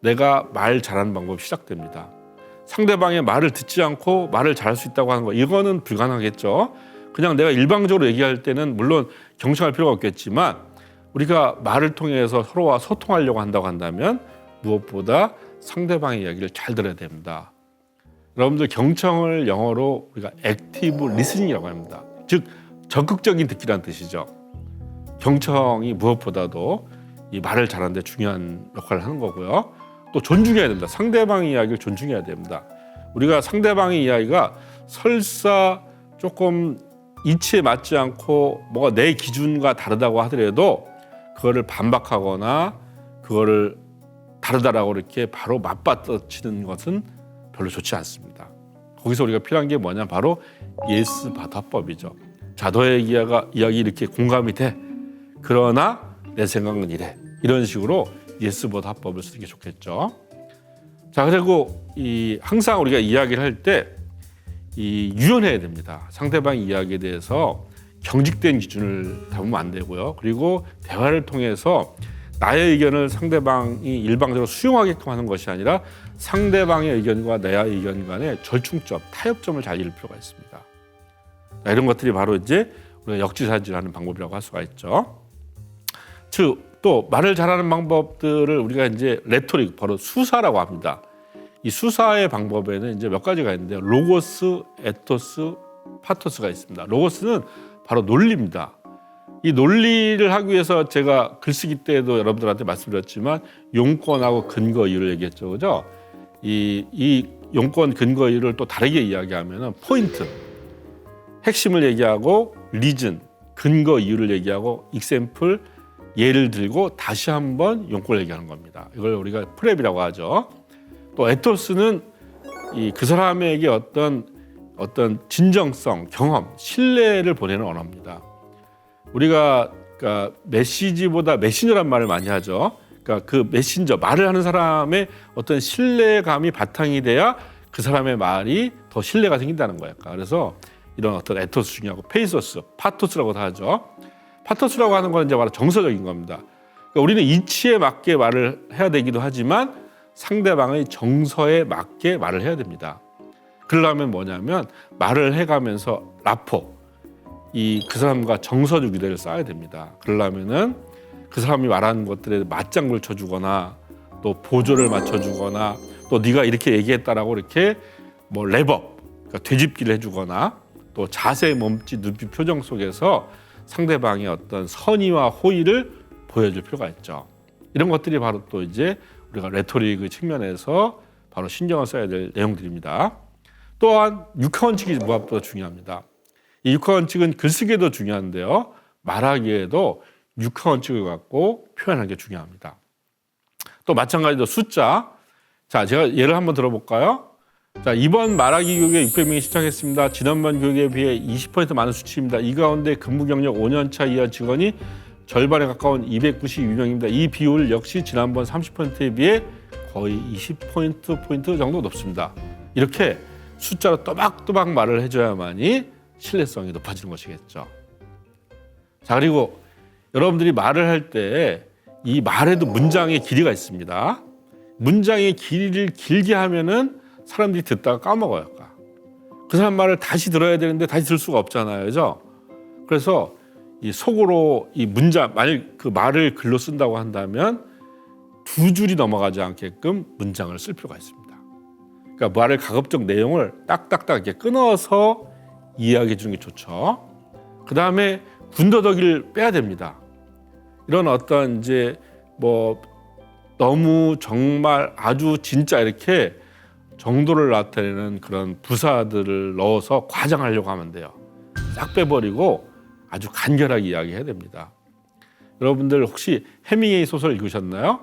내가 말 잘하는 방법이 시작됩니다. 상대방의 말을 듣지 않고 말을 잘할 수 있다고 하는 거, 이거는 불가능하겠죠. 그냥 내가 일방적으로 얘기할 때는 물론 경청할 필요가 없겠지만 우리가 말을 통해서 서로와 소통하려고 한다고 한다면 무엇보다 상대방의 이야기를 잘 들어야 됩니다. 여러분들 경청을 영어로 우리가 액티브 리스닝이라고 합니다. 즉 적극적인 듣기란 뜻이죠. 경청이 무엇보다도 이 말을 잘하는 데 중요한 역할을 하는 거고요. 또 존중해야 됩니다. 상대방의 이야기를 존중해야 됩니다. 우리가 상대방의 이야기가 설사 조금 이치에 맞지 않고 뭐가 내 기준과 다르다고 하더라도 그거를 반박하거나 그거를 다르다라고 이렇게 바로 맞받아치는 것은 별로 좋지 않습니다. 거기서 우리가 필요한 게 뭐냐, 바로 예스 바다법이죠. 자, 너의 이야기 이렇게 공감이 돼. 그러나 내 생각은 이래. 이런 식으로 예스 바다법을 쓰는 게 좋겠죠. 자, 그리고 항상 우리가 이야기를 할 때 유연해야 됩니다. 상대방 이야기에 대해서 경직된 기준을 담으면 안 되고요. 그리고 대화를 통해서 나의 의견을 상대방이 일방적으로 수용하게끔 하는 것이 아니라 상대방의 의견과 내 의견 간의 절충점, 타협점을 잘 이룰 필요가 있습니다. 자, 이런 것들이 바로 이제 우리가 역지사지하는 방법이라고 할 수가 있죠. 즉, 또 말을 잘하는 방법들을 우리가 이제 레토릭, 바로 수사라고 합니다. 이 수사의 방법에는 이제 몇 가지가 있는데요. 로고스, 에토스, 파토스가 있습니다. 로고스는 바로 논리입니다. 이 논리를 하기 위해서 제가 글쓰기 때도 여러분들한테 말씀드렸지만 용권하고 근거 이유를 얘기했죠, 그죠? 이 용권 근거 이유를 또 다르게 이야기하면은 포인트, 핵심을 얘기하고 리즌, 근거 이유를 얘기하고 익샘플, 예를 들고 다시 한번 용권을 얘기하는 겁니다. 이걸 우리가 프랩이라고 하죠. 또 에토스는 그 사람에게 어떤 진정성, 경험, 신뢰를 보내는 언어입니다. 우리가 그러니까 메시지보다 메신저란 말을 많이 하죠. 그러니까 그 메신저, 말을 하는 사람의 어떤 신뢰감이 바탕이 돼야 그 사람의 말이 더 신뢰가 생긴다는 거예요. 그래서 이런 어떤 에토스 중요하고, 페이소스, 파토스라고도 하죠. 파토스라고 하는 건 이제 바로 정서적인 겁니다. 그러니까 우리는 이치에 맞게 말을 해야 되기도 하지만 상대방의 정서에 맞게 말을 해야 됩니다. 그러려면 뭐냐면 말을 해가면서 라포, 그 사람과 정서적 유대를 쌓아야 됩니다. 그러려면은 그 사람이 말하는 것들에 맞장구를 쳐주거나 또 보조를 맞춰주거나 또 네가 이렇게 얘기했다라고 이렇게 뭐 랩업, 그러니까 되짚기를 해주거나 또 자세, 몸짓, 눈빛, 표정 속에서 상대방의 어떤 선의와 호의를 보여줄 필요가 있죠. 이런 것들이 바로 또 이제 우리가 레토릭의 측면에서 바로 신경을 써야 될 내용들입니다. 또한 육하원칙이 무엇보다 중요합니다. 이 육하원칙은 글쓰기에도 중요한데요. 말하기에도 육하원칙을 갖고 표현하는 게 중요합니다. 또 마찬가지로 숫자. 자, 제가 예를 한번 들어볼까요? 자, 이번 말하기 교육에 600명이 시청했습니다. 지난번 교육에 비해 20% 많은 수치입니다. 이 가운데 근무 경력 5년차 이하 직원이 절반에 가까운 292명입니다. 이 비율 역시 지난번 30%에 비해 거의 20포인트 정도 높습니다. 이렇게 숫자로 또박또박 말을 해줘야만이 신뢰성이 높아지는 것이겠죠. 자, 그리고 여러분들이 말을 할 때 이 말에도 문장의 길이가 있습니다. 문장의 길이를 길게 하면은 사람들이 듣다가 까먹어요. 그 사람 말을 다시 들어야 되는데 다시 들을 수가 없잖아요, 그죠? 그래서 이 속으로 이 문장, 만약 그 말을 글로 쓴다고 한다면 2줄이 넘어가지 않게끔 문장을 쓸 필요가 있습니다. 그러니까 말을 가급적 내용을 딱딱딱 이렇게 끊어서 이해하게 해주는 게 좋죠. 그 다음에 군더더기를 빼야 됩니다. 이런 어떤 이제 뭐 너무 정말 아주 진짜 이렇게 정도를 나타내는 그런 부사들을 넣어서 과장하려고 하면 돼요. 싹 빼버리고 아주 간결하게 이야기해야 됩니다. 여러분들 혹시 해밍웨이 소설 읽으셨나요?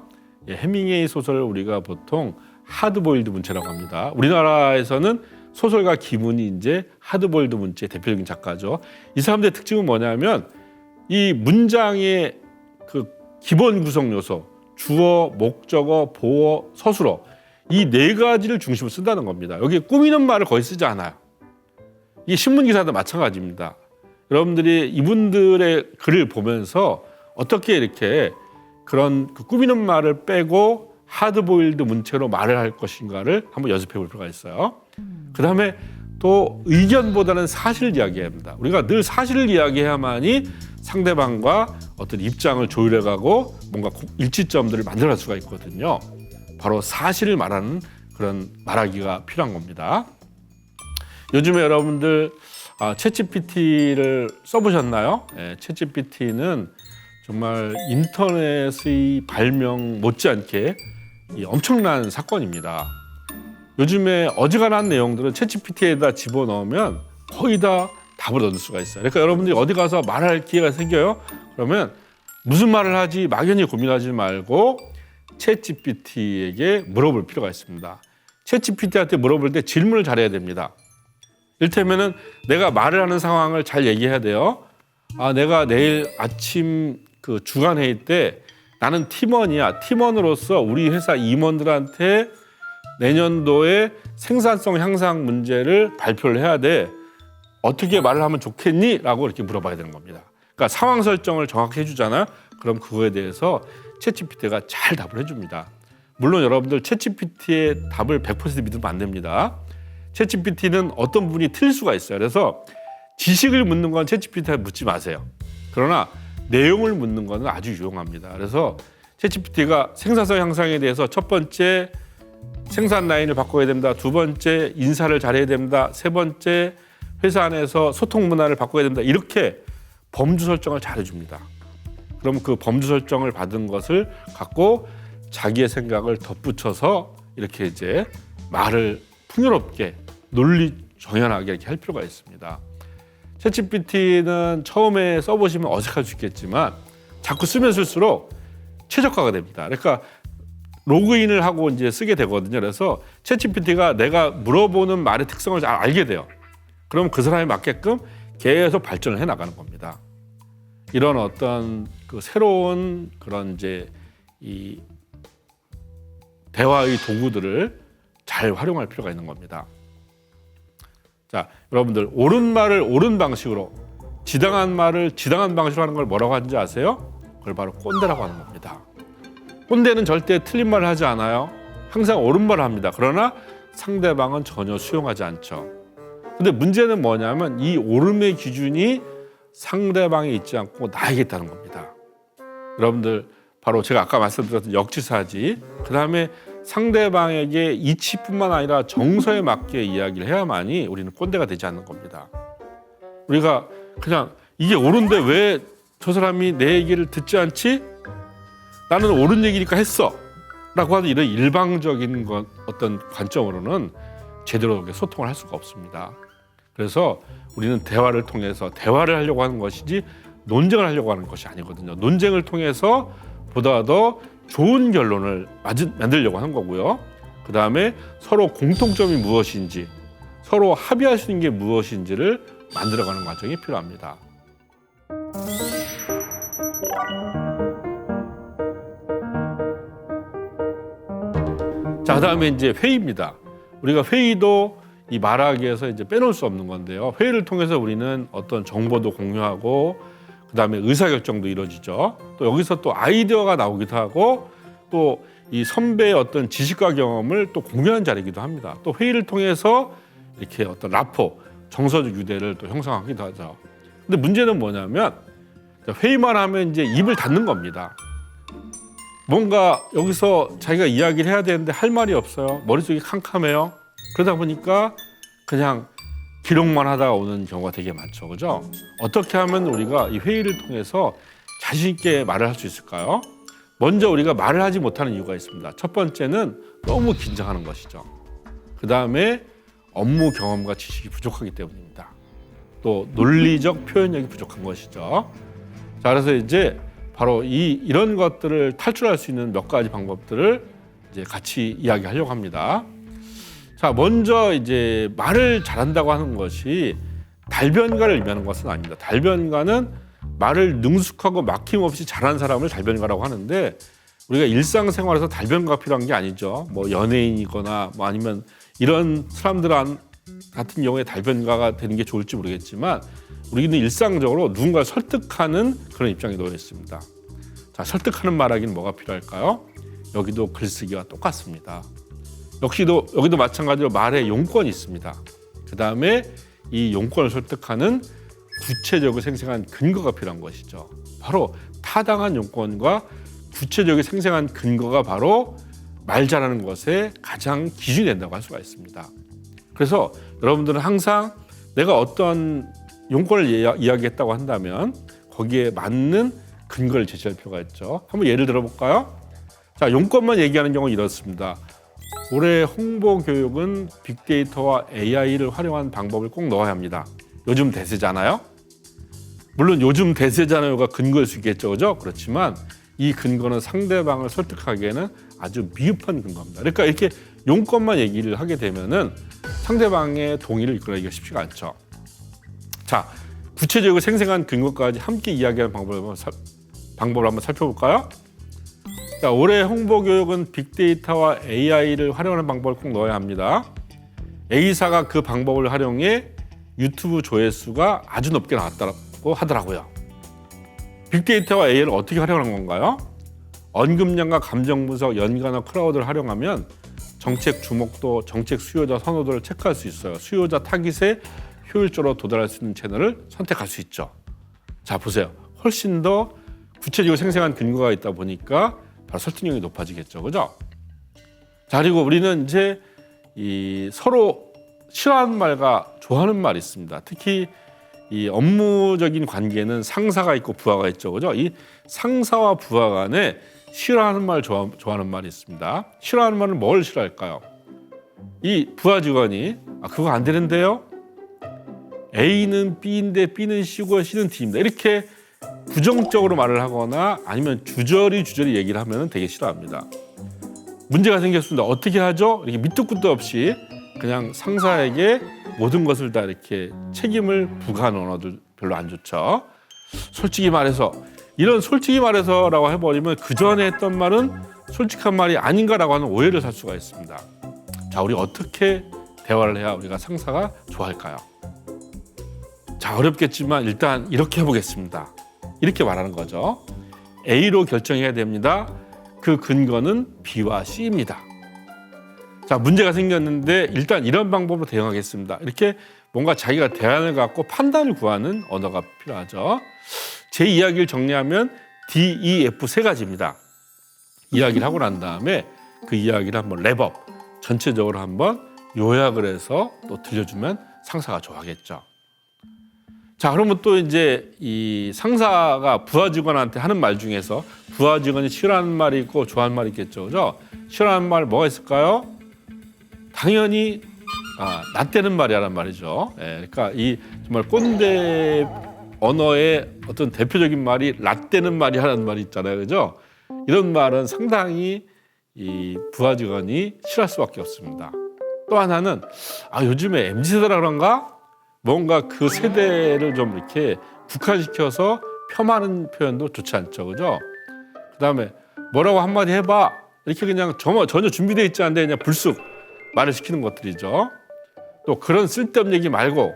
예, 해밍웨이 소설을 우리가 보통 하드보일드 문체라고 합니다. 우리나라에서는 소설가 김훈이 이제 하드보일드 문체의 대표적인 작가죠. 이 사람들의 특징은 뭐냐면 이 문장의 그 기본 구성 요소, 주어, 목적어, 보어, 서술어 이 네 가지를 중심으로 쓴다는 겁니다. 여기 꾸미는 말을 거의 쓰지 않아요. 이게 신문기사도 마찬가지입니다. 여러분들이 이분들의 글을 보면서 어떻게 이렇게 그런 그 꾸미는 말을 빼고 하드보일드 문체로 말을 할 것인가를 한번 연습해 볼 필요가 있어요. 그다음에 또 의견보다는 사실을 이야기해야 합니다. 우리가 늘 사실을 이야기해야만이 상대방과 어떤 입장을 조율해가고 뭔가 일치점들을 만들어갈 수가 있거든요. 바로 사실을 말하는 그런 말하기가 필요한 겁니다. 요즘에 여러분들 챗GPT를 써보셨나요? 네, 챗GPT는 정말 인터넷의 발명 못지않게 엄청난 사건입니다. 요즘에 어지간한 내용들은 챗GPT에다 집어넣으면 거의 다 답을 얻을 수가 있어요. 그러니까 여러분들이 어디 가서 말할 기회가 생겨요. 그러면 무슨 말을 하지 막연히 고민하지 말고 챗GPT에게 물어볼 필요가 있습니다. 챗GPT한테 물어볼 때 질문을 잘해야 됩니다. 이를테면은 내가 말을 하는 상황을 잘 얘기해야 돼요. 내가 내일 아침 그 주간 회의 때 나는 팀원이야. 팀원으로서 우리 회사 임원들한테 내년도에 생산성 향상 문제를 발표를 해야 돼. 어떻게 말을 하면 좋겠니? 라고 이렇게 물어봐야 되는 겁니다. 그러니까 상황 설정을 정확히 해주잖아요. 그럼 그거에 대해서 챗GPT가 잘 답을 해줍니다. 물론 여러분들 챗GPT의 답을 100% 믿으면 안 됩니다. 챗GPT는 어떤 부분이 틀릴 수가 있어요. 그래서 지식을 묻는 건 챗GPT한테 묻지 마세요. 그러나 내용을 묻는 건 아주 유용합니다. 그래서 챗GPT가 생산성 향상에 대해서 첫 번째 생산 라인을 바꿔야 됩니다. 두 번째 인사를 잘해야 됩니다. 세 번째 회사 안에서 소통 문화를 바꿔야 됩니다. 이렇게 범주 설정을 잘해줍니다. 그럼 그 범주 설정을 받은 것을 갖고 자기의 생각을 덧붙여서 이렇게 이제 말을 풍요롭게 논리 정연하게 이렇게 할 필요가 있습니다. 챗GPT는 처음에 써보시면 어색할 수 있겠지만 자꾸 쓰면 쓸수록 최적화가 됩니다. 그러니까 로그인을 하고 이제 쓰게 되거든요. 그래서 챗GPT가 내가 물어보는 말의 특성을 잘 알게 돼요. 그럼 그 사람에 맞게끔 계속 발전을 해 나가는 겁니다. 이런 어떤 그 새로운 그런 이제 이 대화의 도구들을 잘 활용할 필요가 있는 겁니다. 자, 여러분들 옳은 말을 옳은 방식으로, 지당한 말을 지당한 방식으로 하는 걸 뭐라고 하는지 아세요? 그걸 바로 꼰대라고 하는 겁니다. 꼰대는 절대 틀린 말을 하지 않아요. 항상 옳은 말을 합니다. 그러나 상대방은 전혀 수용하지 않죠. 근데 문제는 뭐냐면 이 옳음의 기준이 상대방에 있지 않고 나에게 있다는 겁니다. 여러분들 바로 제가 아까 말씀드렸던 역지사지, 그 다음에 상대방에게 이치뿐만 아니라 정서에 맞게 이야기를 해야만이 우리는 꼰대가 되지 않는 겁니다. 우리가 그냥 이게 옳은데 왜 저 사람이 내 얘기를 듣지 않지? 나는 옳은 얘기니까 했어 라고 하는 이런 일방적인 어떤 관점으로는 제대로 소통을 할 수가 없습니다. 그래서 우리는 대화를 통해서 대화를 하려고 하는 것이지 논쟁을 하려고 하는 것이 아니거든요. 논쟁을 통해서 보다 더 좋은 결론을 만들려고 하는 거고요. 그 다음에 서로 공통점이 무엇인지, 서로 합의할 수 있는 게 무엇인지를 만들어가는 과정이 필요합니다. 자, 그 다음에 이제 회의입니다. 우리가 회의도 이 말하기에서 이제 빼놓을 수 없는 건데요. 회의를 통해서 우리는 어떤 정보도 공유하고, 그 다음에 의사결정도 이루어지죠. 또 여기서 또 아이디어가 나오기도 하고, 또 이 선배의 어떤 지식과 경험을 또 공유하는 자리이기도 합니다. 또 회의를 통해서 이렇게 어떤 라포, 정서적 유대를 또 형성하기도 하죠. 근데 문제는 뭐냐면 회의만 하면 이제 입을 닫는 겁니다. 뭔가 여기서 자기가 이야기를 해야 되는데 할 말이 없어요. 머릿속이 캄캄해요. 그러다 보니까 그냥 기록만 하다가 오는 경우가 되게 많죠. 그죠? 어떻게 하면 우리가 이 회의를 통해서 자신 있게 말을 할 수 있을까요? 먼저 우리가 말을 하지 못하는 이유가 있습니다. 첫 번째는 너무 긴장하는 것이죠. 그다음에 업무 경험과 지식이 부족하기 때문입니다. 또 논리적 표현력이 부족한 것이죠. 자, 그래서 이제 바로 이런 것들을 탈출할 수 있는 몇 가지 방법들을 이제 같이 이야기하려고 합니다. 자, 먼저 이제 말을 잘한다고 하는 것이 달변가를 의미하는 것은 아닙니다. 달변가는 말을 능숙하고 막힘없이 잘하는 사람을 달변가라고 하는데, 우리가 일상생활에서 달변가가 필요한 게 아니죠. 뭐 연예인이거나 뭐 아니면 이런 사람들 같은 경우에 달변가가 되는 게 좋을지 모르겠지만, 우리는 일상적으로 누군가를 설득하는 그런 입장에 놓여 있습니다. 자, 설득하는 말하기는 뭐가 필요할까요? 여기도 글쓰기와 똑같습니다. 여기도 마찬가지로 말에 용건이 있습니다. 그 다음에 이 용건을 설득하는 구체적이고 생생한 근거가 필요한 것이죠. 바로 타당한 용건과 구체적이고 생생한 근거가 바로 말 잘하는 것의 가장 기준이 된다고 할 수가 있습니다. 그래서 여러분들은 항상 내가 어떤 용건을 이야기했다고 한다면 거기에 맞는 근거를 제시할 필요가 있죠. 한번 예를 들어볼까요? 자, 용건만 얘기하는 경우는 이렇습니다. 올해 홍보 교육은 빅데이터와 AI를 활용한 방법을 꼭 넣어야 합니다. 요즘 대세잖아요. 물론 요즘 대세잖아요가 근거일 수 있겠죠, 그죠? 그렇지만 이 근거는 상대방을 설득하기에는 아주 미흡한 근거입니다. 그러니까 이렇게 용건만 얘기를 하게 되면은 상대방의 동의를 이끌어내기가 쉽지가 않죠. 자, 구체적이고 생생한 근거까지 함께 이야기하는 방법을 한번 살펴볼까요? 자, 올해 홍보 교육은 빅데이터와 AI를 활용하는 방법을 꼭 넣어야 합니다. A사가 그 방법을 활용해 유튜브 조회수가 아주 높게 나왔다고 하더라고요. 빅데이터와 AI를 어떻게 활용하는 건가요? 언급량과 감정 분석, 연관어, 크라우드를 활용하면 정책 주목도, 정책 수요자 선호도를 체크할 수 있어요. 수요자 타깃에 효율적으로 도달할 수 있는 채널을 선택할 수 있죠. 자, 보세요. 훨씬 더 구체적이고 생생한 근거가 있다 보니까 바로 설득력이 높아지겠죠, 그죠? 자, 그리고 우리는 이제 서로 싫어하는 말과 좋아하는 말이 있습니다. 특히 이 업무적인 관계는 상사가 있고 부하가 있죠, 그죠? 이 상사와 부하 간에 싫어하는 말, 좋아하는 말이 있습니다. 싫어하는 말은 뭘 싫어할까요? 이 부하 직원이 그거 안 되는데요? A는 B인데 B는 C고 C는 D입니다. 이렇게 부정적으로 말을 하거나 아니면 주저리 얘기를 하면 되게 싫어합니다. 문제가 생겼습니다. 어떻게 하죠? 이렇게 밑도 끝도 없이 그냥 상사에게 모든 것을 다 이렇게 책임을 부과하는 언어들 별로 안 좋죠. 솔직히 말해서, 이런 솔직히 말해서라고 해버리면 그 전에 했던 말은 솔직한 말이 아닌가라고 하는 오해를 살 수가 있습니다. 자, 우리 어떻게 대화를 해야 우리가 상사가 좋아할까요? 자, 어렵겠지만 일단 이렇게 해보겠습니다. 이렇게 말하는 거죠. A로 결정해야 됩니다. 그 근거는 B와 C입니다. 자, 문제가 생겼는데 일단 이런 방법으로 대응하겠습니다. 이렇게 뭔가 자기가 대안을 갖고 판단을 구하는 언어가 필요하죠. 제 이야기를 정리하면 D, E, F 세 가지입니다. 이야기를 하고 난 다음에 그 이야기를 한번 랩업, 전체적으로 한번 요약을 해서 또 들려주면 상사가 좋아하겠죠. 자, 그러면 또 이제 이 상사가 부하 직원한테 하는 말 중에서 부하 직원이 싫어하는 말이 있고 좋아하는 말이 있겠죠, 그죠? 싫어하는 말 뭐가 있을까요? 당연히 낫대는 말이라는 말이죠. 예, 그러니까 이 정말 꼰대 언어의 어떤 대표적인 말이 낫대는 말이라는 말이 있잖아요, 그죠? 이런 말은 상당히 이 부하 직원이 싫어할 수밖에 없습니다. 또 하나는 요즘에 MZ세대라 그런가? 뭔가 그 세대를 좀 이렇게 국한시켜서 폄하하는 표현도 좋지 않죠, 그죠? 그다음에 뭐라고 한마디 해봐, 이렇게 그냥 전혀 준비되어 있지 않은데 그냥 불쑥 말을 시키는 것들이죠. 또 그런 쓸데없는 얘기 말고,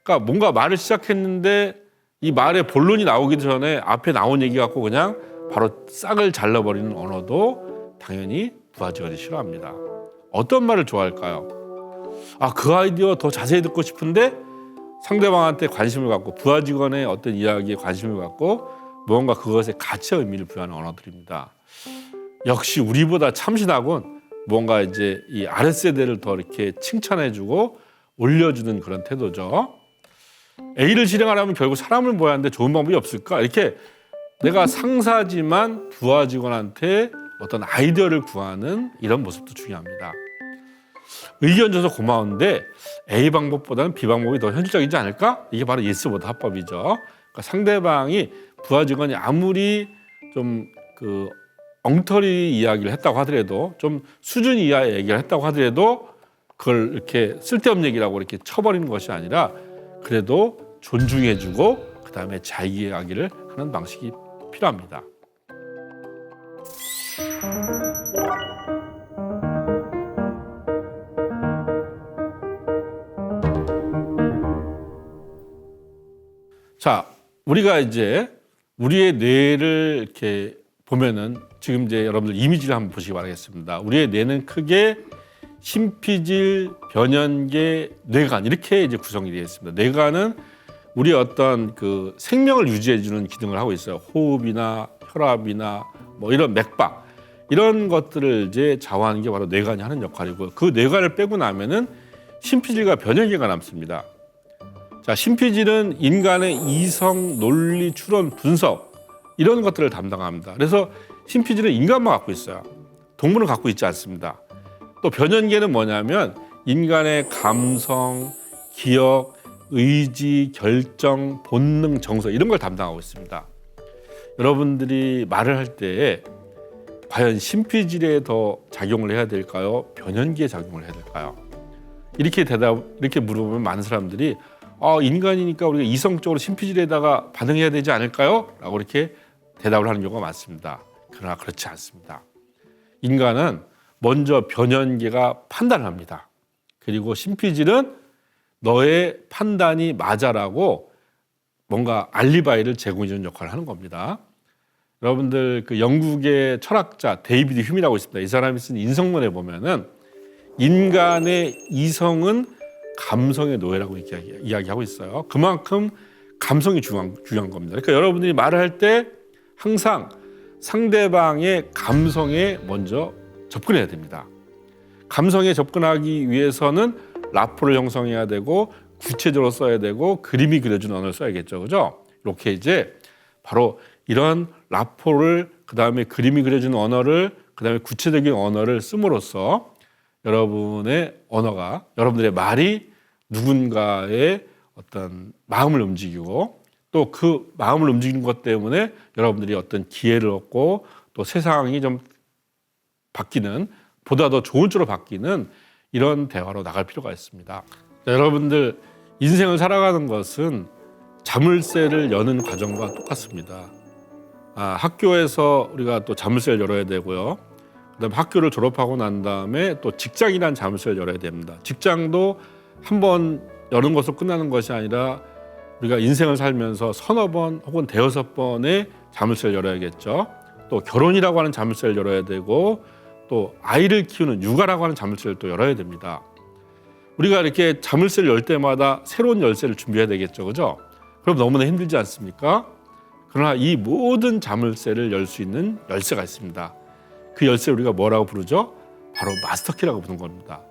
그러니까 뭔가 말을 시작했는데 이 말의 본론이 나오기 전에 앞에 나온 얘기 갖고 그냥 바로 싹을 잘라버리는 언어도 당연히 부하 직원이 싫어합니다. 어떤 말을 좋아할까요? 그 아이디어 더 자세히 듣고 싶은데 상대방한테 관심을 갖고, 부하 직원의 어떤 이야기에 관심을 갖고 무언가 그것에 가치와 의미를 부여하는 언어들입니다. 역시 우리보다 참신하군. 뭔가 이제 이 아랫세대를 더 이렇게 칭찬해주고 올려주는 그런 태도죠. A를 실행하려면 결국 사람을 모아야 하는데 좋은 방법이 없을까? 이렇게 내가 상사지만 부하 직원한테 어떤 아이디어를 구하는 이런 모습도 중요합니다. 의견 줘서 고마운데 A 방법보다는 B 방법이 더 현실적이지 않을까? 이게 바로 예스보다 합법이죠. 그러니까 상대방이 부하 직원이 아무리 좀 그 엉터리 이야기를 했다고 하더라도 좀 수준 이하의 얘기를 했다고 하더라도 그걸 이렇게 쓸데없는 얘기라고 이렇게 쳐버리는 것이 아니라 그래도 존중해주고 그다음에 자기 이야기를 하는 방식이 필요합니다. 자, 우리가 이제 우리의 뇌를 이렇게 보면은 지금 이제 여러분들 이미지를 한번 보시기 바라겠습니다. 우리의 뇌는 크게 심피질, 변연계, 뇌관 이렇게 이제 구성이 되어 있습니다. 뇌관은 우리의 어떤 그 생명을 유지해 주는 기능을 하고 있어요. 호흡이나 혈압이나 뭐 이런 맥박 이런 것들을 이제 좌우하는 게 바로 뇌관이 하는 역할이고요. 그 뇌관을 빼고 나면은 심피질과 변연계가 남습니다. 자, 심피질은 인간의 이성, 논리, 추론, 분석 이런 것들을 담당합니다. 그래서 심피질은 인간만 갖고 있어요. 동물은 갖고 있지 않습니다. 또 변연계는 뭐냐면 인간의 감성, 기억, 의지, 결정, 본능, 정서 이런 걸 담당하고 있습니다. 여러분들이 말을 할 때 과연 심피질에 더 작용을 해야 될까요? 변연계에 작용을 해야 될까요? 이렇게 물어보면 많은 사람들이 인간이니까 우리가 이성적으로 심피질에다가 반응해야 되지 않을까요? 라고 이렇게 대답을 하는 경우가 많습니다. 그러나 그렇지 않습니다. 인간은 먼저 변연계가 판단을 합니다. 그리고 심피질은 너의 판단이 맞아라고 뭔가 알리바이를 제공해 주는 역할을 하는 겁니다. 여러분들 그 영국의 철학자 데이비드 휴미라고 있습니다. 이 사람이 쓴 인성론에 보면은 인간의 이성은 감성의 노예라고 이야기하고 있어요. 그만큼 감성이 중요한 겁니다. 그러니까 여러분들이 말을 할 때 항상 상대방의 감성에 먼저 접근해야 됩니다. 감성에 접근하기 위해서는 라포를 형성해야 되고 구체적으로 써야 되고 그림이 그려준 언어를 써야겠죠. 그죠? 이렇게 이제 바로 이런 라포를 그다음에 그림이 그려준 언어를 그다음에 구체적인 언어를 씀으로써 여러분의 언어가 여러분들의 말이 누군가의 어떤 마음을 움직이고 또 그 마음을 움직이는 것 때문에 여러분들이 어떤 기회를 얻고 또 세상이 좀 바뀌는 보다 더 좋은 쪽으로 바뀌는 이런 대화로 나갈 필요가 있습니다. 자, 여러분들 인생을 살아가는 것은 자물쇠를 여는 과정과 똑같습니다. 학교에서 우리가 또 자물쇠를 열어야 되고요. 그다음에 학교를 졸업하고 난 다음에 또 직장이라는 자물쇠를 열어야 됩니다. 직장도 한 번 여는 것으로 끝나는 것이 아니라 우리가 인생을 살면서 서너 번 혹은 대여섯 번의 자물쇠를 열어야겠죠. 또 결혼이라고 하는 자물쇠를 열어야 되고 또 아이를 키우는 육아라고 하는 자물쇠를 또 열어야 됩니다. 우리가 이렇게 자물쇠를 열 때마다 새로운 열쇠를 준비해야 되겠죠. 그죠? 그럼 너무나 힘들지 않습니까? 그러나 이 모든 자물쇠를 열 수 있는 열쇠가 있습니다. 그 열쇠를 우리가 뭐라고 부르죠? 바로 마스터키라고 부르는 겁니다.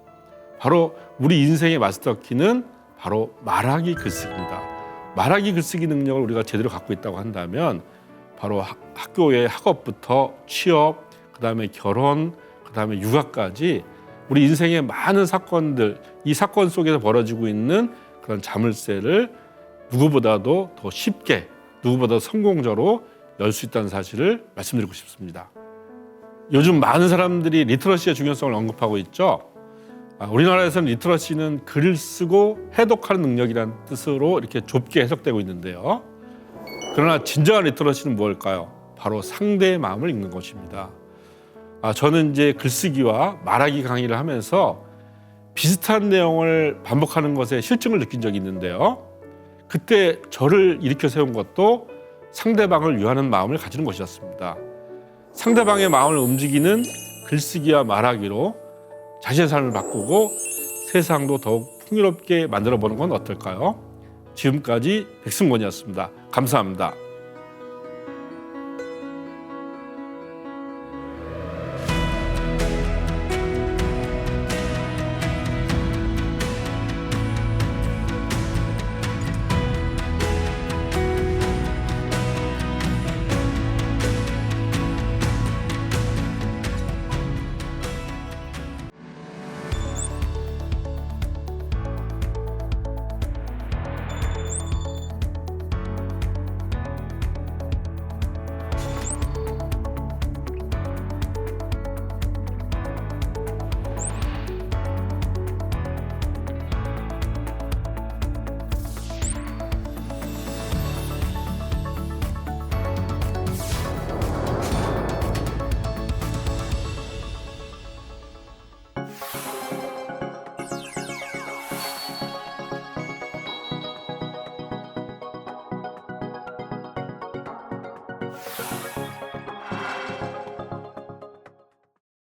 바로 우리 인생의 마스터키는 바로 말하기 글쓰기입니다. 말하기 글쓰기 능력을 우리가 제대로 갖고 있다고 한다면 바로 학교의 학업부터 취업, 그다음에 결혼, 그다음에 육아까지 우리 인생의 많은 사건들, 이 사건 속에서 벌어지고 있는 그런 자물쇠를 누구보다도 더 쉽게, 누구보다 성공적으로 열 수 있다는 사실을 말씀드리고 싶습니다. 요즘 많은 사람들이 리터러시의 중요성을 언급하고 있죠. 우리나라에서는 리터러시는 글을 쓰고 해독하는 능력이라는 뜻으로 이렇게 좁게 해석되고 있는데요. 그러나 진정한 리터러시는 무엇일까요? 바로 상대의 마음을 읽는 것입니다. 저는 이제 글쓰기와 말하기 강의를 하면서 비슷한 내용을 반복하는 것에 실증을 느낀 적이 있는데요. 그때 저를 일으켜 세운 것도 상대방을 위하는 마음을 가지는 것이었습니다. 상대방의 마음을 움직이는 글쓰기와 말하기로 자신의 삶을 바꾸고 세상도 더욱 풍요롭게 만들어보는 건 어떨까요? 지금까지 백승권이었습니다. 감사합니다.